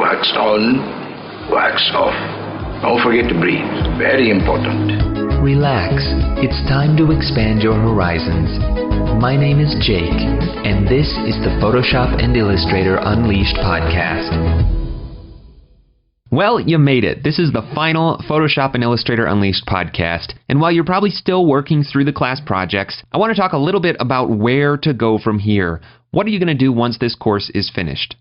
Wax on, wax off. Don't forget to breathe. Very important. Relax. It's time to expand your horizons. My name is Jake, and this is the Photoshop and Illustrator Unleashed podcast. Well, you made it. This is the final Photoshop and Illustrator Unleashed podcast. And while you're probably still working through the class projects, I want to talk a little bit about where to go from here. What are you going to do once this course is finished?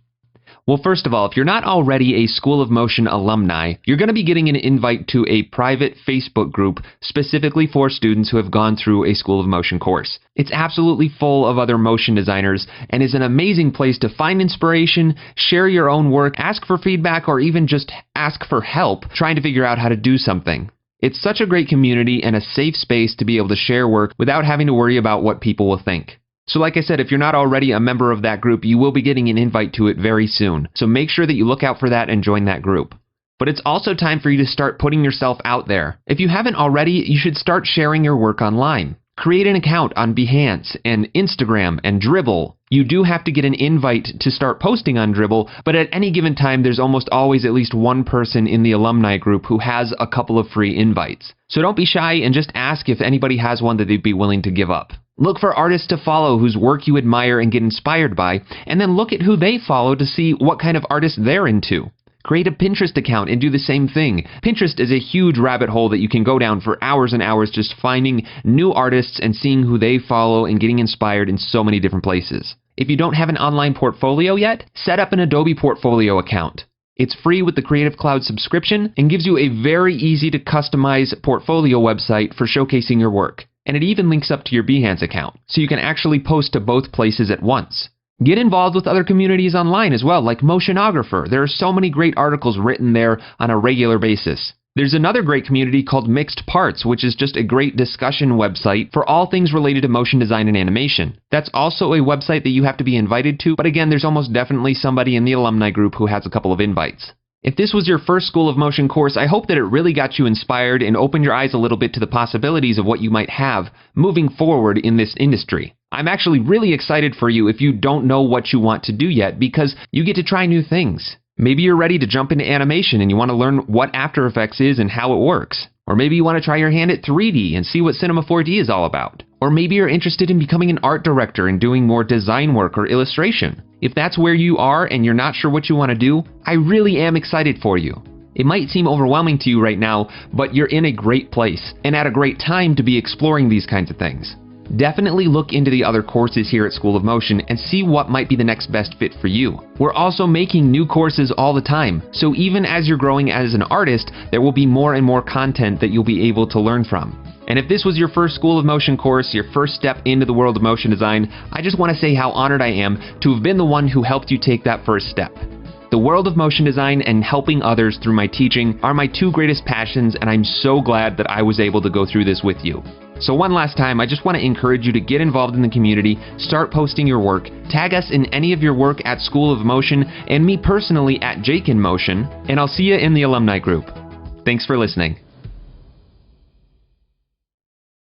Well, first of all, if you're not already a School of Motion alumni, you're going to be getting an invite to a private Facebook group specifically for students who have gone through a School of Motion course. It's absolutely full of other motion designers and is an amazing place to find inspiration, share your own work, ask for feedback, or even just ask for help trying to figure out how to do something. It's such a great community and a safe space to be able to share work without having to worry about what people will think. So like I said, if you're not already a member of that group, you will be getting an invite to it very soon. So make sure that you look out for that and join that group. But it's also time for you to start putting yourself out there. If you haven't already, you should start sharing your work online. Create an account on Behance and Instagram and Dribbble. You do have to get an invite to start posting on Dribbble, but at any given time, there's almost always at least one person in the alumni group who has a couple of free invites. So don't be shy and just ask if anybody has one that they'd be willing to give up. Look for artists to follow whose work you admire and get inspired by, and then look at who they follow to see what kind of artists they're into. Create a Pinterest account and do the same thing. Pinterest is a huge rabbit hole that you can go down for hours and hours just finding new artists and seeing who they follow and getting inspired in so many different places. If you don't have an online portfolio yet, set up an Adobe Portfolio account. It's free with the Creative Cloud subscription and gives you a very easy to customize portfolio website for showcasing your work. And it even links up to your Behance account, so you can actually post to both places at once. Get involved with other communities online as well, like Motionographer. There are so many great articles written there on a regular basis. There's another great community called Mixed Parts, which is just a great discussion website for all things related to motion design and animation. That's also a website that you have to be invited to, but again, there's almost definitely somebody in the alumni group who has a couple of invites. If this was your first School of Motion course, I hope that it really got you inspired and opened your eyes a little bit to the possibilities of what you might have moving forward in this industry. I'm actually really excited for you if you don't know what you want to do yet, because you get to try new things. Maybe you're ready to jump into animation and you want to learn what After Effects is and how it works. Or maybe you want to try your hand at 3D and see what Cinema 4D is all about. Or maybe you're interested in becoming an art director and doing more design work or illustration. If that's where you are and you're not sure what you want to do, I really am excited for you. It might seem overwhelming to you right now, but you're in a great place and at a great time to be exploring these kinds of things. Definitely look into the other courses here at School of Motion and see what might be the next best fit for you. We're also making new courses all the time, so even as you're growing as an artist, there will be more and more content that you'll be able to learn from. And if this was your first School of Motion course, your first step into the world of motion design, I just want to say how honored I am to have been the one who helped you take that first step. The world of motion design and helping others through my teaching are my two greatest passions, and I'm so glad that I was able to go through this with you. So one last time, I just want to encourage you to get involved in the community, start posting your work, tag us in any of your work at School of Motion, and me personally at Jake in Motion, and I'll see you in the alumni group. Thanks for listening.